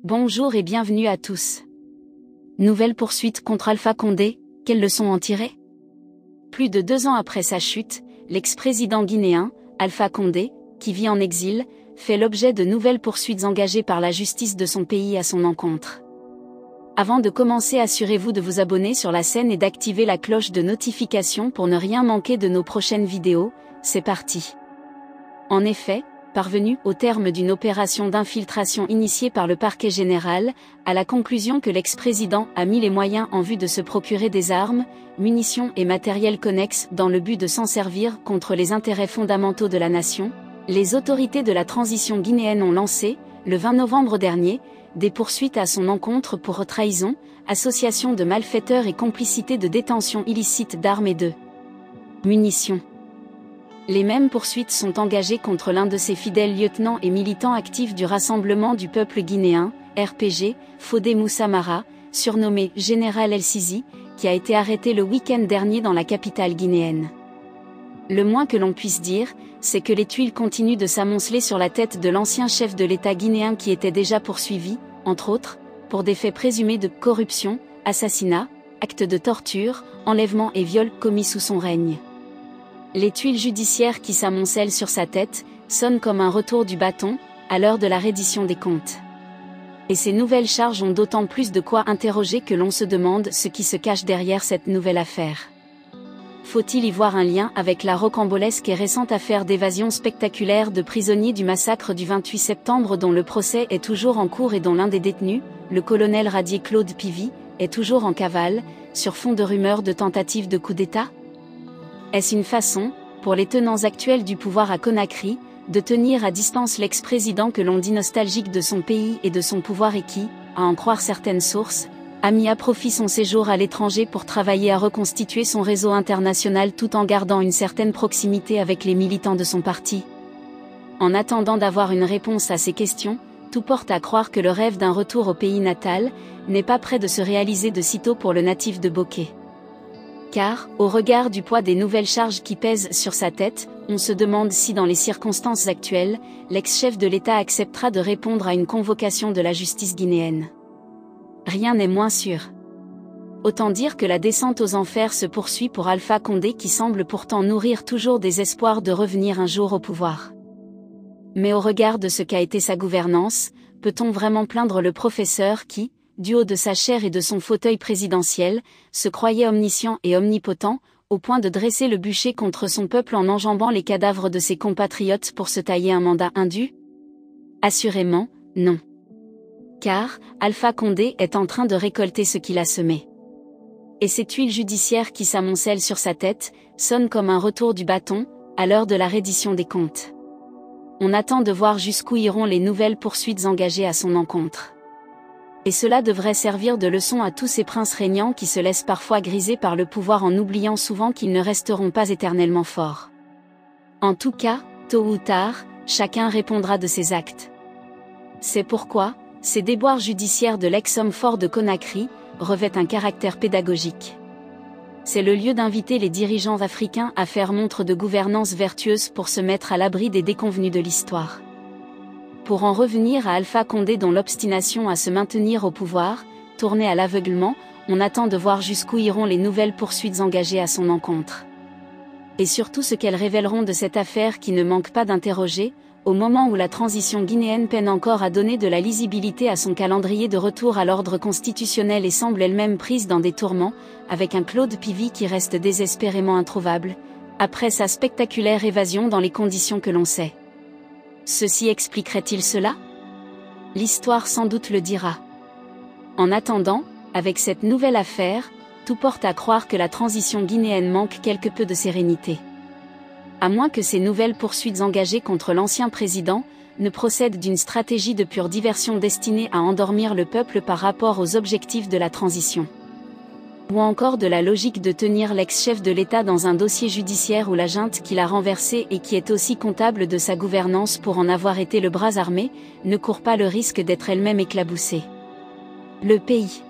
Bonjour et bienvenue à tous. Nouvelle poursuite contre Alpha Condé, quelles leçons en tirer? Plus de 2 ans après sa chute, l'ex-président guinéen, Alpha Condé, qui vit en exil, fait l'objet de nouvelles poursuites engagées par la justice de son pays à son encontre. Avant de commencer, assurez-vous de vous abonner sur la chaîne et d'activer la cloche de notification pour ne rien manquer de nos prochaines vidéos. C'est parti. En effet, parvenu au terme d'une opération d'infiltration initiée par le parquet général, à la conclusion que l'ex-président a mis les moyens en vue de se procurer des armes, munitions et matériel connexe dans le but de s'en servir contre les intérêts fondamentaux de la nation, les autorités de la transition guinéenne ont lancé, le 20 novembre dernier, des poursuites à son encontre pour trahison, association de malfaiteurs et complicité de détention illicite d'armes et de munitions. Les mêmes poursuites sont engagées contre l'un de ses fidèles lieutenants et militants actifs du Rassemblement du peuple guinéen, RPG, Fodé Moussa Mara, surnommé Général El Sisi, qui a été arrêté le week-end dernier dans la capitale guinéenne. Le moins que l'on puisse dire, c'est que les tuiles continuent de s'amonceler sur la tête de l'ancien chef de l'État guinéen qui était déjà poursuivi, entre autres, pour des faits présumés de corruption, assassinat, actes de torture, enlèvement et viol commis sous son règne. Les tuiles judiciaires qui s'amoncellent sur sa tête sonnent comme un retour du bâton, à l'heure de la reddition des comptes. Et ces nouvelles charges ont d'autant plus de quoi interroger que l'on se demande ce qui se cache derrière cette nouvelle affaire. Faut-il y voir un lien avec la rocambolesque et récente affaire d'évasion spectaculaire de prisonniers du massacre du 28 septembre dont le procès est toujours en cours et dont l'un des détenus, le colonel radié Claude Pivy, est toujours en cavale, sur fond de rumeurs de tentatives de coup d'État? Est-ce une façon, pour les tenants actuels du pouvoir à Conakry, de tenir à distance l'ex-président que l'on dit nostalgique de son pays et de son pouvoir et qui, à en croire certaines sources, a mis à profit son séjour à l'étranger pour travailler à reconstituer son réseau international tout en gardant une certaine proximité avec les militants de son parti? En attendant d'avoir une réponse à ces questions, tout porte à croire que le rêve d'un retour au pays natal n'est pas près de se réaliser de sitôt pour le natif de Bokeh. Car, au regard du poids des nouvelles charges qui pèsent sur sa tête, on se demande si dans les circonstances actuelles, l'ex-chef de l'État acceptera de répondre à une convocation de la justice guinéenne. Rien n'est moins sûr. Autant dire que la descente aux enfers se poursuit pour Alpha Condé qui semble pourtant nourrir toujours des espoirs de revenir un jour au pouvoir. Mais au regard de ce qu'a été sa gouvernance, peut-on vraiment plaindre le professeur qui, du haut de sa chair et de son fauteuil présidentiel, se croyait omniscient et omnipotent, au point de dresser le bûcher contre son peuple en enjambant les cadavres de ses compatriotes pour se tailler un mandat indu? Assurément, non. Car, Alpha Condé est en train de récolter ce qu'il a semé. Et ces tuiles judiciaires qui s'amoncellent sur sa tête, sonnent comme un retour du bâton, à l'heure de la reddition des comptes. On attend de voir jusqu'où iront les nouvelles poursuites engagées à son encontre. Et cela devrait servir de leçon à tous ces princes régnants qui se laissent parfois griser par le pouvoir en oubliant souvent qu'ils ne resteront pas éternellement forts. En tout cas, tôt ou tard, chacun répondra de ses actes. C'est pourquoi, ces déboires judiciaires de l'ex-homme fort de Conakry revêtent un caractère pédagogique. C'est le lieu d'inviter les dirigeants africains à faire montre de gouvernance vertueuse pour se mettre à l'abri des déconvenues de l'histoire. Pour en revenir à Alpha Condé dont l'obstination à se maintenir au pouvoir, tournée à l'aveuglement, on attend de voir jusqu'où iront les nouvelles poursuites engagées à son encontre. Et surtout ce qu'elles révéleront de cette affaire qui ne manque pas d'interroger, au moment où la transition guinéenne peine encore à donner de la lisibilité à son calendrier de retour à l'ordre constitutionnel et semble elle-même prise dans des tourments, avec un Claude Pivy qui reste désespérément introuvable, après sa spectaculaire évasion dans les conditions que l'on sait. Ceci expliquerait-il cela? L'histoire sans doute le dira. En attendant, avec cette nouvelle affaire, tout porte à croire que la transition guinéenne manque quelque peu de sérénité. À moins que ces nouvelles poursuites engagées contre l'ancien président ne procèdent d'une stratégie de pure diversion destinée à endormir le peuple par rapport aux objectifs de la transition. Ou encore de la logique de tenir l'ex-chef de l'État dans un dossier judiciaire où la junte qui l'a renversé et qui est aussi comptable de sa gouvernance pour en avoir été le bras armé, ne court pas le risque d'être elle-même éclaboussée. Le pays.